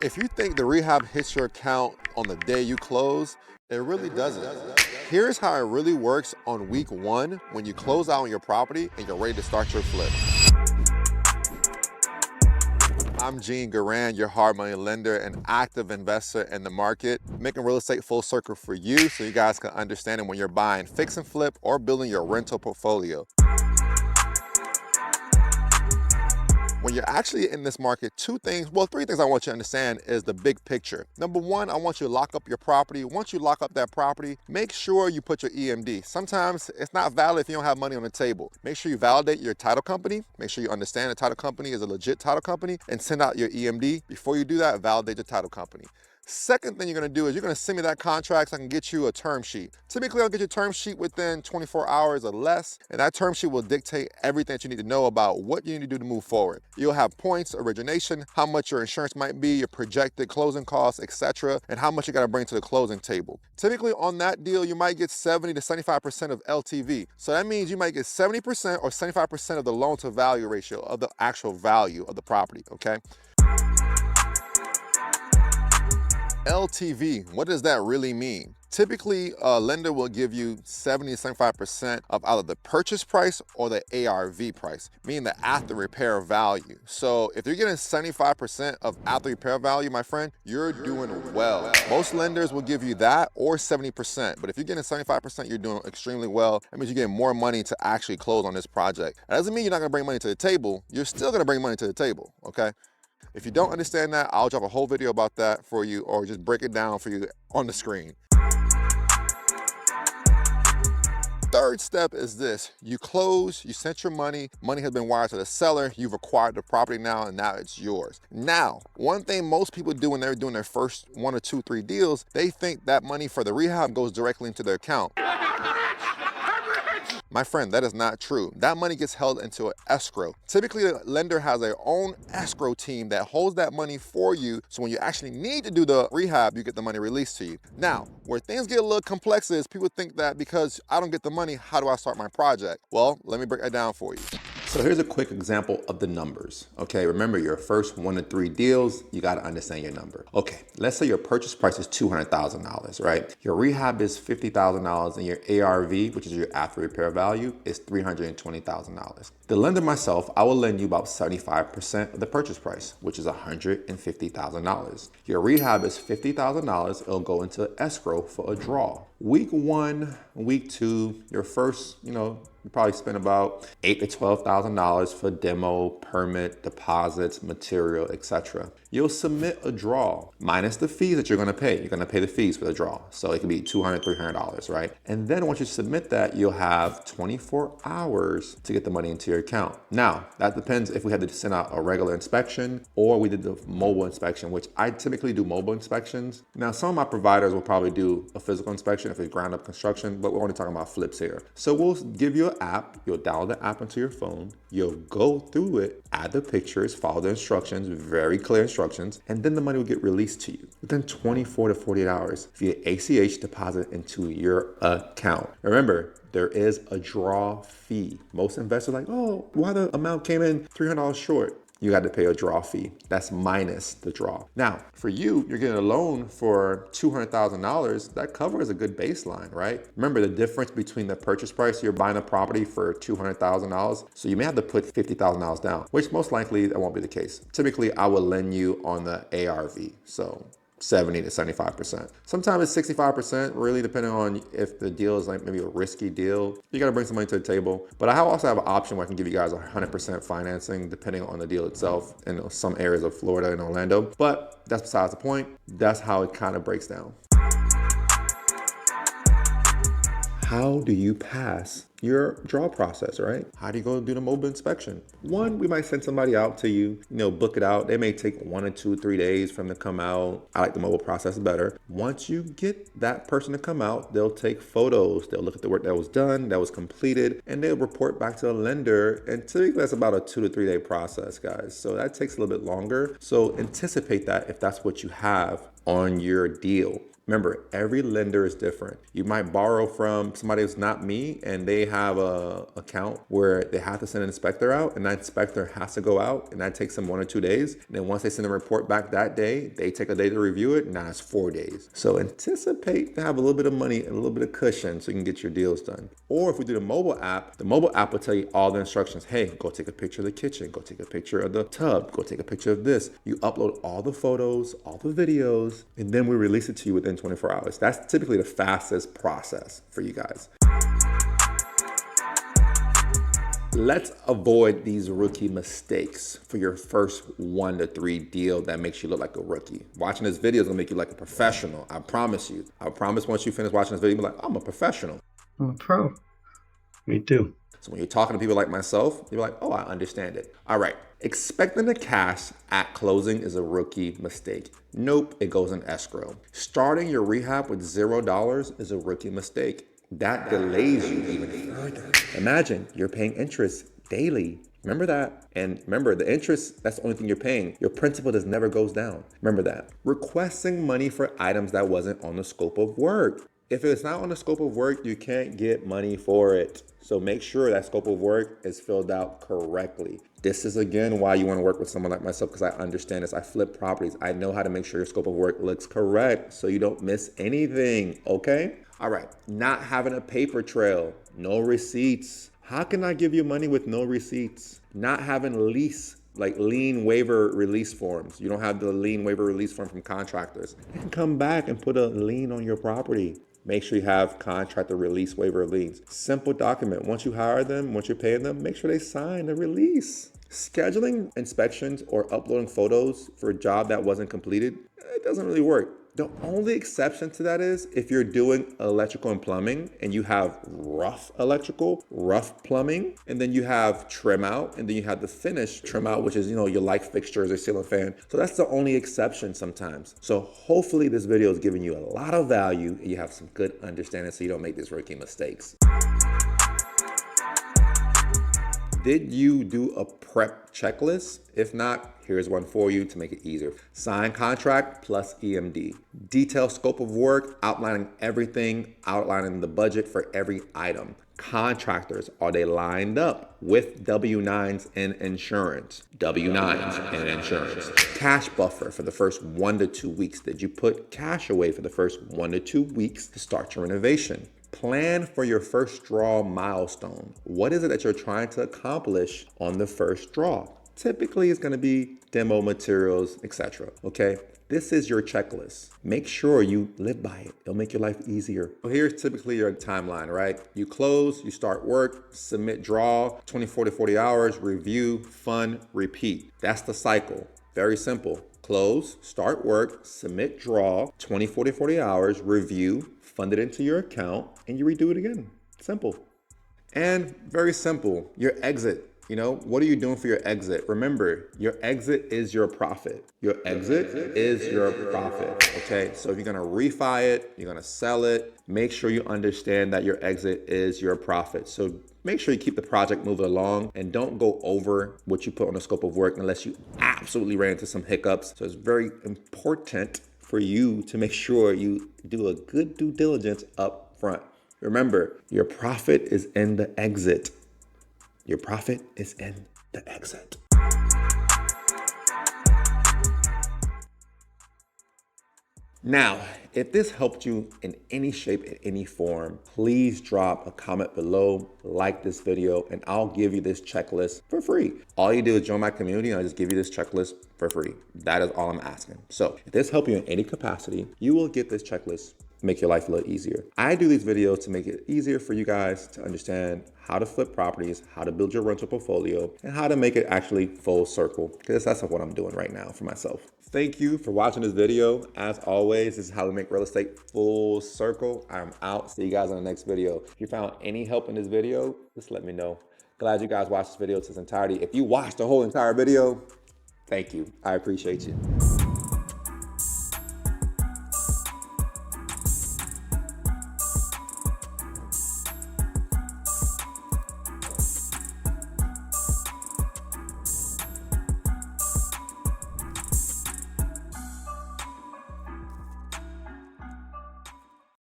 If you think the rehab hits your account on the day you close, it really doesn't. Here's how it really works on week one when you close out on your property and you're ready to start your flip. I'm Gene Garan, your hard money lender and active investor in the market, making real estate full circle for you so you guys can understand it when you're buying fix and flip or building your rental portfolio. When you're actually in this market, three things I want you to understand is the big picture. Number one, I want you to lock up your property. Once you lock up that property, make sure you put your EMD. Sometimes it's not valid if you don't have money on the table. Make sure you validate your title company. Make sure you understand the title company is a legit title company and send out your EMD. Before you do that, validate your title company. Second thing you're gonna do is you're gonna send me that contract so I can get you a term sheet. Typically, I'll get you a term sheet within 24 hours or less, and that term sheet will dictate everything that you need to know about what you need to do to move forward. You'll have points, origination, how much your insurance might be, your projected closing costs, etc., and how much you gotta bring to the closing table. Typically, on that deal, you might get 70 to 75% of LTV. So that means you might get 70% or 75% of the loan to value ratio of the actual value of the property, okay? LTV, what does that really mean? Typically, a lender will give you 70 to 75% of either the purchase price or the ARV price, meaning the after repair value. So if you're getting 75% of after repair value, my friend, you're doing well. Most lenders will give you that or 70%, but if you're getting 75%, you're doing extremely well. That means you're getting more money to actually close on this project. That doesn't mean you're not gonna bring money to the table. You're still gonna bring money to the table, okay? If you don't understand that, I'll drop a whole video about that for you or just break it down for you on the screen. Third step is this: you close, you sent your money has been wired to the seller, you've acquired the property now, and now it's yours. Now, one thing most people do when they're doing their first 1 or 2, 3 deals, they think that money for the rehab goes directly into their account. My friend, that is not true. That money gets held into an escrow. Typically, the lender has their own escrow team that holds that money for you, so when you actually need to do the rehab, you get the money released to you. Now, where things get a little complex is people think that because I don't get the money, how do I start my project? Well, let me break that down for you. So here's a quick example of the numbers, okay? Remember, your first 1 to 3 deals, you gotta understand your number. Okay, let's say your purchase price is $200,000, right? Your rehab is $50,000 and your ARV, which is your after repair value, is $320,000. The lender myself, I will lend you about 75% of the purchase price, which is $150,000. Your rehab is $50,000, it'll go into escrow for a draw. Week 1, week 2, your first, you probably spend about $8,000 to $12,000 for demo, permit, deposits, material, etc. You'll submit a draw minus the fees that you're gonna pay. You're gonna pay the fees for the draw. So it could be $200, $300, right? And then once you submit that, you'll have 24 hours to get the money into your account. Now, that depends if we had to send out a regular inspection or we did the mobile inspection, which I typically do mobile inspections. Now, some of my providers will probably do a physical inspection if it's ground up construction, but we're only talking about flips here. So we'll give you an app, you'll download the app onto your phone, you'll go through it, add the pictures, follow the instructions, very clear instructions, and then the money will get released to you within 24 to 48 hours via ACH deposit into your account. Remember, there is a draw fee. Most investors are like, oh, why the amount came in $300 short? You got to pay a draw fee. That's minus the draw. Now, for you, you're getting a loan for $200,000. That covers a good baseline, right? Remember the difference between the purchase price, you're buying a property for $200,000. So you may have to put $50,000 down, which most likely that won't be the case. Typically, I will lend you on the ARV. So 70 to 75%. Sometimes it's 65%, really depending on if the deal is like maybe a risky deal. You gotta bring some money to the table. But I also have an option where I can give you guys 100% financing depending on the deal itself in some areas of Florida and Orlando. But that's besides the point. That's how it kind of breaks down. How do you pass your draw process, right? How do you go do the mobile inspection? One, we might send somebody out to you, book it out. They may take 1 or 2, 3 days for them to come out. I like the mobile process better. Once you get that person to come out, they'll take photos. They'll look at the work that was done, that was completed, and they'll report back to the lender. And typically that's about a 2 to 3 day process, guys. So that takes a little bit longer. So anticipate that if that's what you have on your deal. Remember, every lender is different. You might borrow from somebody who's not me and they have a account where they have to send an inspector out, and that inspector has to go out, and that takes them 1 or 2 days. And then once they send a report back that day, they take a day to review it. Now it's 4 days. So anticipate to have a little bit of money and a little bit of cushion so you can get your deals done. Or if we do the mobile app will tell you all the instructions. Hey, go take a picture of the kitchen, go take a picture of the tub, go take a picture of this. You upload all the photos, all the videos, and then we release it to you within 24 hours. That's typically the fastest process for you guys. Let's avoid these rookie mistakes for your first 1 to 3 deal that makes you look like a rookie. Watching this video is gonna make you like a professional. I promise you. I promise once you finish watching this video, you'll be like, I'm a professional. I'm a pro. Me too. So when you're talking to people like myself, you're like, oh, I understand it. All right. Expecting the cash at closing is a rookie mistake. Nope, it goes in escrow. Starting your rehab with $0 is a rookie mistake. That delays you even further. Imagine you're paying interest daily. Remember that. And remember, the interest, that's the only thing you're paying. Your principal never goes down. Remember that. Requesting money for items that wasn't on the scope of work. If it's not on the scope of work, you can't get money for it. So make sure that scope of work is filled out correctly. This is again why you want to work with someone like myself, because I understand this. I flip properties. I know how to make sure your scope of work looks correct so you don't miss anything, okay? All right, not having a paper trail, no receipts. How can I give you money with no receipts? Not having lien waiver release forms. You don't have the lien waiver release form from contractors. You can come back and put a lien on your property. Make sure you have contractor release waiver of liens. Simple document. Once you hire them, once you're paying them, make sure they sign the release. Scheduling inspections or uploading photos for a job that wasn't completed, it doesn't really work. The only exception to that is if you're doing electrical and plumbing and you have rough electrical, rough plumbing, and then you have trim out, and then you have the finished trim out, which is, your light fixtures or ceiling fan. So that's the only exception sometimes. So hopefully this video is giving you a lot of value and you have some good understanding so you don't make these rookie mistakes. Did you do a prep checklist? If not, here's one for you to make it easier. Sign contract plus EMD. Detailed scope of work, outlining everything, outlining the budget for every item. Contractors, are they lined up with W-9s and insurance? W-9s and insurance. Cash buffer for the first 1 to 2 weeks. Did you put cash away for the first 1 to 2 weeks to start your renovation? Plan for your first draw milestone. What is it that you're trying to accomplish on the first draw? Typically, it's going to be demo materials, etc. Okay? This is your checklist. Make sure you live by it. It'll make your life easier. So here's typically your timeline, right? You close, you start work, submit draw, 24 to 40 hours, review, fund, repeat. That's the cycle. Very simple. Close, start work, submit draw, 24 to 40 hours, review, fund it into your account, and you redo it again. Simple. And very simple, your exit. What are you doing for your exit? Remember, your exit is your profit. Your exit is your profit, okay? So if you're gonna refi it, you're gonna sell it, make sure you understand that your exit is your profit. So make sure you keep the project moving along and don't go over what you put on the scope of work unless you absolutely ran into some hiccups. So it's very important for you to make sure you do a good due diligence up front. Remember, your profit is in the exit. Your profit is in the exit. Now, if this helped you in any shape, in any form, please drop a comment below, like this video, and I'll give you this checklist for free. All you do is join my community and I'll just give you this checklist for free. That is all I'm asking. So if this helped you in any capacity, you will get this checklist, make your life a little easier. I do these videos to make it easier for you guys to understand how to flip properties, how to build your rental portfolio, and how to make it actually full circle, because that's what I'm doing right now for myself. Thank you for watching this video. As always, this is how we make real estate full circle. I'm out. See you guys on the next video. If you found any help in this video, just let me know. Glad you guys watched this video to its entirety. If you watched the whole entire video, thank you. I appreciate you.